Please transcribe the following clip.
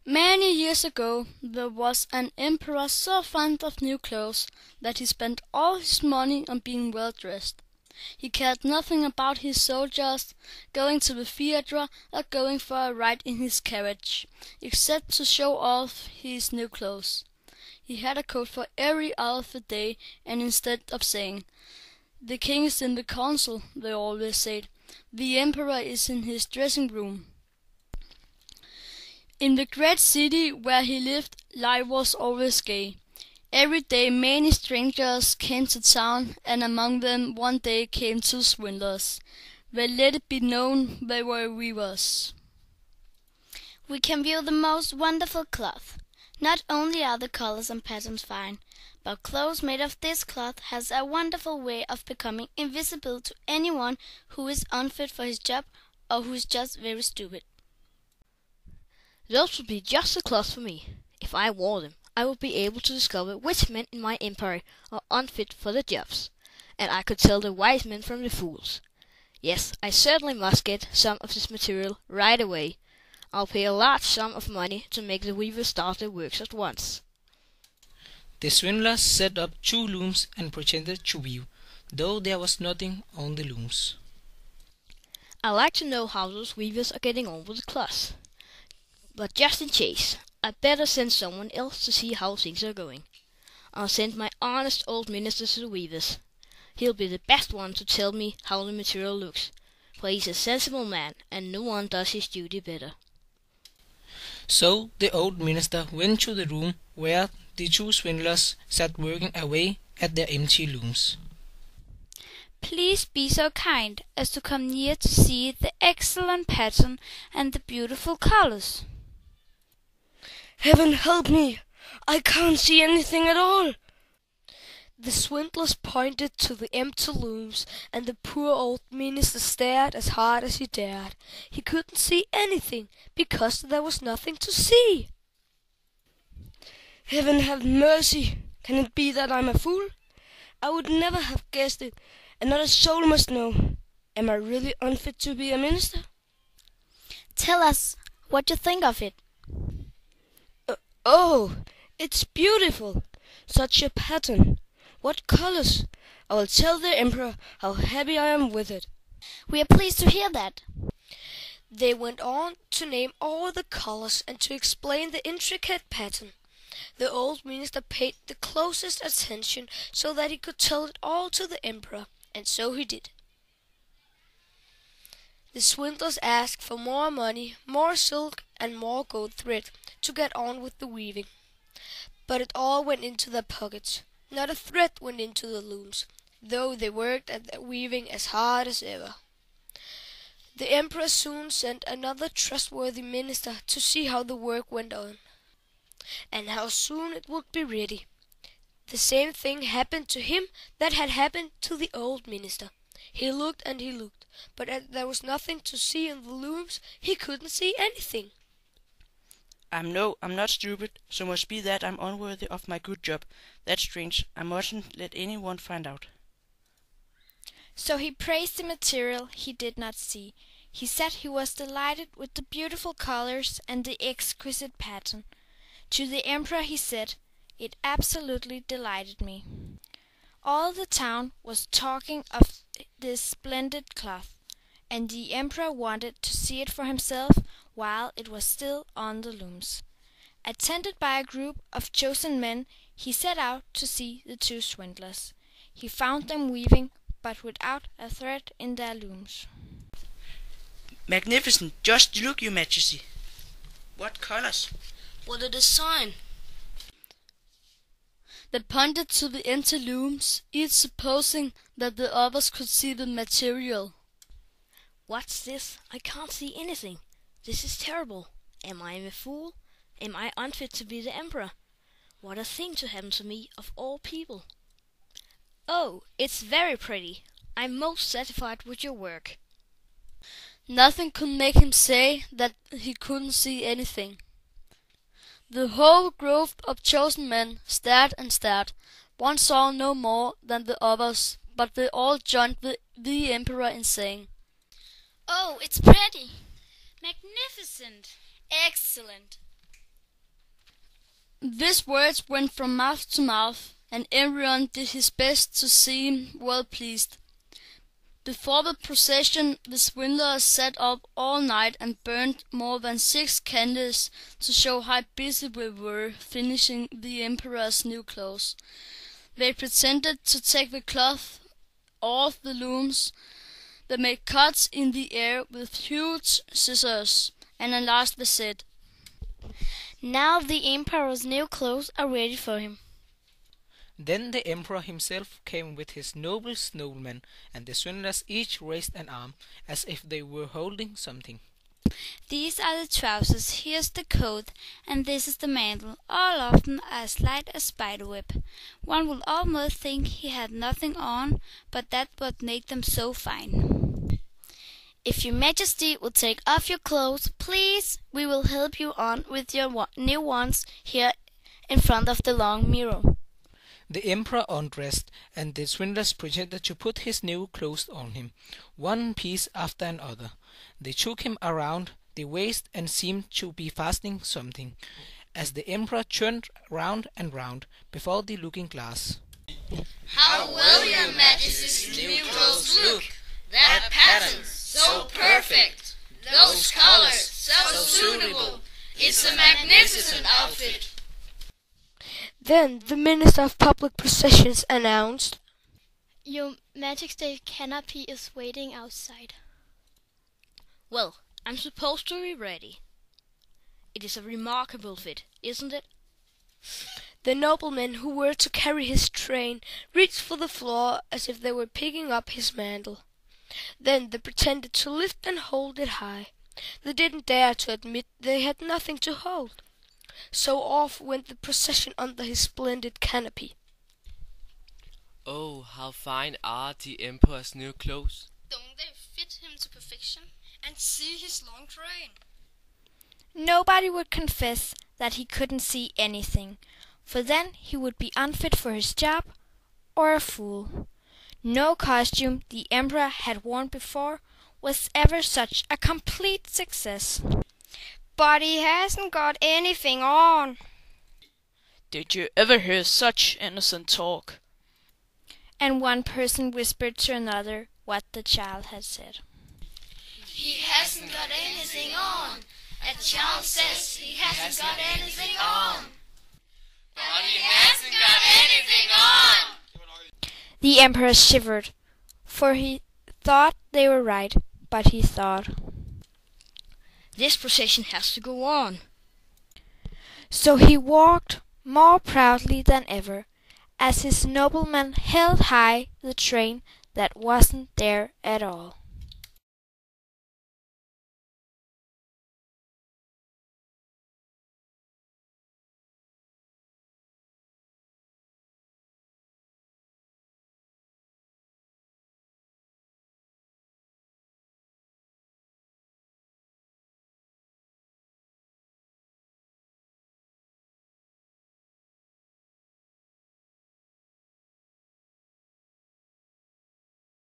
Many years ago there was an emperor so fond of new clothes that he spent all his money on being well dressed. He cared nothing about his soldiers going to the theatre or going for a ride in his carriage, except to show off his new clothes. He had a coat for every hour of the day, and instead of saying, "The king is in the council," they always said, "The emperor is in his dressing room." In the great city where he lived, life was always gay. Every day many strangers came to town, and among them one day came two swindlers. They let it be known they were weavers. We can view the most wonderful cloth. Not only are the colors and patterns fine, but clothes made of this cloth has a wonderful way of becoming invisible to anyone who is unfit for his job or who is just very stupid. Those would be just the cloth for me. If I wore them, I would be able to discover which men in my empire are unfit for the jobs, and I could tell the wise men from the fools. Yes, I certainly must get some of this material right away. I'll pay a large sum of money to make the weavers start their works at once. The swindlers set up 2 looms and pretended to weave, though there was nothing on the looms. I'd like to know how those weavers are getting on with the cloth. But just in case, I'd better send someone else to see how things are going. I'll send my honest old minister to the weavers. He'll be the best one to tell me how the material looks, for he's a sensible man, and no one does his duty better. So the old minister went to the room where the 2 swindlers sat working away at their empty looms. Please be so kind as to come near to see the excellent pattern and the beautiful colors. Heaven help me! I can't see anything at all. The swindlers pointed to the empty looms, and the poor old minister stared as hard as he dared. He couldn't see anything, because there was nothing to see. Heaven have mercy! Can it be that I'm a fool? I would never have guessed it, and not a soul must know. Am I really unfit to be a minister? Tell us what you think of it. Oh, it's beautiful! Such a pattern! What colors! I will tell the emperor how happy I am with it. We are pleased to hear that. They went on to name all the colors and to explain the intricate pattern. The old minister paid the closest attention so that he could tell it all to the emperor, and so he did. The swindlers asked for more money, more silk, and more gold thread to get on with the weaving. But it all went into their pockets. Not a thread went into the looms, though they worked at their weaving as hard as ever. The emperor soon sent another trustworthy minister to see how the work went on, and how soon it would be ready. The same thing happened to him that had happened to the old minister. He looked and he looked, but as there was nothing to see in the looms, he couldn't see anything. I'm not stupid, so must be that I'm unworthy of my good job. That's strange. I mustn't let anyone find out. So he praised the material he did not see. He said he was delighted with the beautiful colors and the exquisite pattern. To the emperor he said, "It absolutely delighted me." All the town was talking of this splendid cloth, and the emperor wanted to see it for himself while it was still on the looms. Attended by a group of chosen men, he set out to see the 2 swindlers. He found them weaving, but without a thread in their looms. Magnificent! Just look, your majesty. What colors! What a design! They pointed to the empty looms, each supposing that the others could see the material. What's this? I can't see anything. This is terrible. Am I a fool? Am I unfit to be the emperor? What a thing to happen to me, of all people. Oh, it's very pretty. I'm most satisfied with your work. Nothing could make him say that he couldn't see anything. The whole group of chosen men stared and stared. One saw no more than the others, but they all joined the emperor in saying, Oh, it's pretty! Magnificent! Excellent! These words went from mouth to mouth, and everyone did his best to seem well pleased. Before the procession, the swindlers sat up all night and burned more than 6 candles to show how busy we were finishing the emperor's new clothes. They pretended to take the cloth off the looms. They made cuts in the air with huge scissors, and at last they said, "Now the emperor's new clothes are ready for him." Then the emperor himself came with his noble noblemen, and the swindlers each raised an arm, as if they were holding something. "These are the trousers, here's the coat, and this is the mantle. All of them are as light as spiderweb. One would almost think he had nothing on, but that's what made them so fine." "If your majesty will take off your clothes, please, we will help you on with your new ones here in front of the long mirror." The emperor undressed, and the swindlers pretended to put his new clothes on him, one piece after another. They took him around the waist and seemed to be fastening something, as the emperor turned round and round before the looking-glass. "How well your majesty's new clothes look! That pattern, so perfect! Those colors, so suitable! It's a magnificent outfit!" Then the Minister of Public Processions announced, "Your majesty canopy is waiting outside." Well, I'm supposed to be ready. It is a remarkable fit, isn't it? The noblemen who were to carry his train reached for the floor as if they were picking up his mantle. Then they pretended to lift and hold it high. They didn't dare to admit they had nothing to hold. So off went the procession under his splendid canopy. "Oh, how fine are the emperor's new clothes!" "Don't they fit him to perfection? And see his long train!" Nobody would confess that he couldn't see anything, for then he would be unfit for his job, or a fool. No costume the emperor had worn before was ever such a complete success. "But he hasn't got anything on." Did you ever hear such innocent talk? And one person whispered to another what the child had said. "He hasn't got anything on. A child says he hasn't got anything on. But he hasn't got anything on." The emperor shivered, for he thought they were right, but he thought, This procession has to go on. so he walked more proudly than ever, as his noblemen held high the train that wasn't there at all.